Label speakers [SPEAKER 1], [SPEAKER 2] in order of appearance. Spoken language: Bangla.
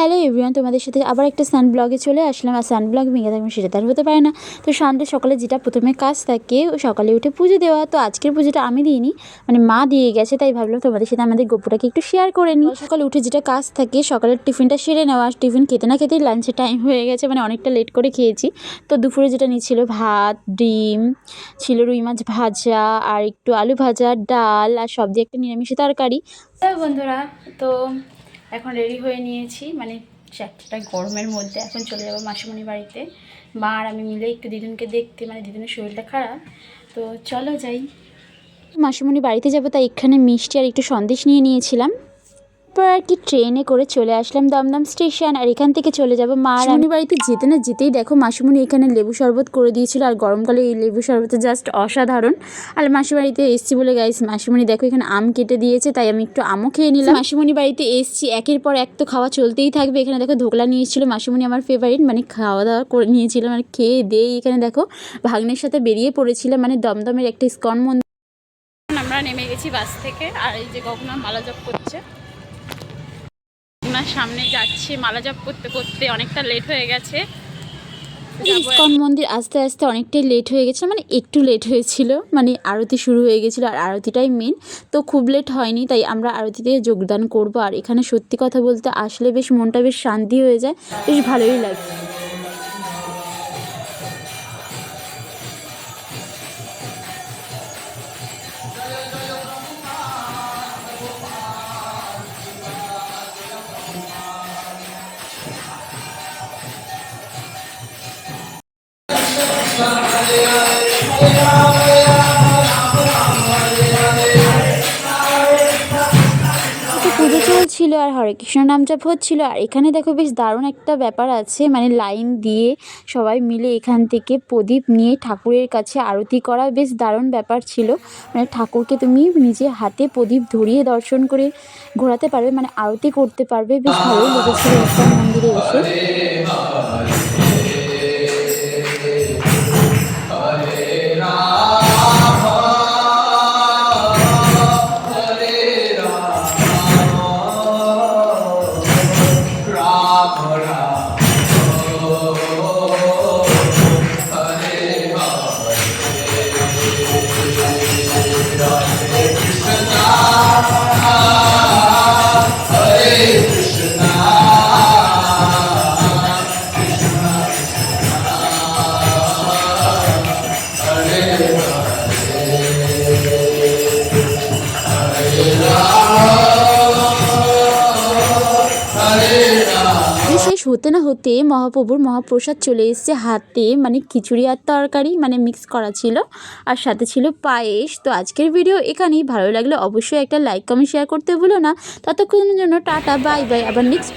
[SPEAKER 1] হ্যালো এভরিওয়ান, তোমাদের সাথে আবার একটা সান ব্লগে চলে আসলাম। আর সান ব্লগ ভেঙে থাকবে সেটা তার হতে পারে না। তো সানডে সকালে যেটা প্রথমে কাজ থাকে সকালে উঠে পুজো দেওয়া, তো আজকের পুজোটা আমি দিইনি, মানে মা দিয়ে গেছে, তাই ভাবলাম তোমাদের সাথে আমাদের গপ্পটাকে একটু শেয়ার করে নিই। সকালে উঠে যেটা কাজ থাকে সকালের টিফিনটা সেরে নেওয়া, টিফিন খেতে না খেতেই লাঞ্চের টাইম হয়ে গেছে, মানে অনেকটা লেট করে খেয়েছি। তো দুপুরে যেটা নিচ্ছিল ভাত, ডিম ছিল, রুই মাছ ভাজা, আর একটু আলু ভাজা, ডাল, আর সব দিয়ে একটা নিরামিষ তরকারি। বন্ধুরা, তো এখন রেডি হয়ে নিয়েছি, মানে একটা গরমের মধ্যে এখন চলে যাবো মাসিমণি বাড়িতে। মা আর আমি মিলে একটু দিদুনকে দেখতে, মানে দিদুনের শরীরটা খারাপ, তো চলো যাই। মাসিমণি বাড়িতে যাবো, তাই এখানে মিষ্টি আর একটু সন্দেশ নিয়ে নিয়েছিলাম। তারপর আর কি ট্রেনে করে চলে আসলাম দমদম স্টেশন, আর এখান থেকে চলে যাবো মা আর আমি বাড়িতে। যেতে না যেতেই দেখো মাসিমণি এখানে লেবু শরবত করে দিয়েছিল, আর গরমকালে এই লেবু শরবতটা জাস্ট অসাধারণ। আর মাসি বাড়িতে এসছি বলে গাইস, মাসিমণি দেখো এখানে আম কেটে দিয়েছে, তাই আমি একটু আমও খেয়ে নিলাম। মাসিমণি বাড়িতে এসছি, একের পর এক তো খাওয়া চলতেই থাকবে। এখানে দেখো ধোকলা নিয়ে এসেছিলো মাসিমণি, আমার ফেভারিট, মানে খাওয়া দাওয়া করে নিয়েছিল, মানে খেয়ে দেই। এখানে দেখো ভাগ্নের সাথে বেরিয়ে পড়েছিলাম, মানে দমদমের একটা ইস্কন মন্দির। আমরা নেমে গেছি বাস থেকে, আর এই যে গগনা মালা জপ করছে, সামনে যাচ্ছি মালা জপ করতে করতে, অনেকটা লেট হয়ে গেছে। ইস্কন মন্দির আসতে আসতে অনেকটাই লেট হয়ে গেছে, মানে একটু লেট হয়েছিল, মানে আরতি শুরু হয়ে গেছিলো, আর আরতিটাই মেন, তো খুব লেট হয়নি, তাই আমরা আরতিতে যোগদান করব। আর এখানে সত্যি কথা বলতে আসলে বেশ মনটা বেশ শান্তি হয়ে যায়, বেশ ভালোই লাগে। পুজো চলছিল আর হরে কৃষ্ণ নাম জপ হচ্ছিল। আর এখানে দেখো বেশ দারুণ একটা ব্যাপার আছে, মানে লাইন দিয়ে সবাই মিলে এখান থেকে প্রদীপ নিয়ে ঠাকুরের কাছে আরতি করা, বেশ দারুণ ব্যাপার ছিল। মানে ঠাকুরকে তুমি নিজে হাতে প্রদীপ ধরিয়ে দর্শন করে ঘোরাতে পারবে, মানে আরতি করতে পারবে, বেশ ভালোই লেগেছিল ইস্কন মন্দিরে এসে। শেষ হতে না হতে মহাপ্রভুর মহাপ্রসাদ চলে এসেছে হাতে, মানে খিচুড়ি আর তরকারি, মানে মিক্স করা ছিল, আর সাথে ছিল পায়েস। তো আজকের ভিডিও এখানেই, ভালো লাগলে অবশ্যই একটা লাইক কমেন্ট শেয়ার করতে ভুলো না। ততক্ষণের জন্য টাটা, বাই বাই, আবার নেক্সট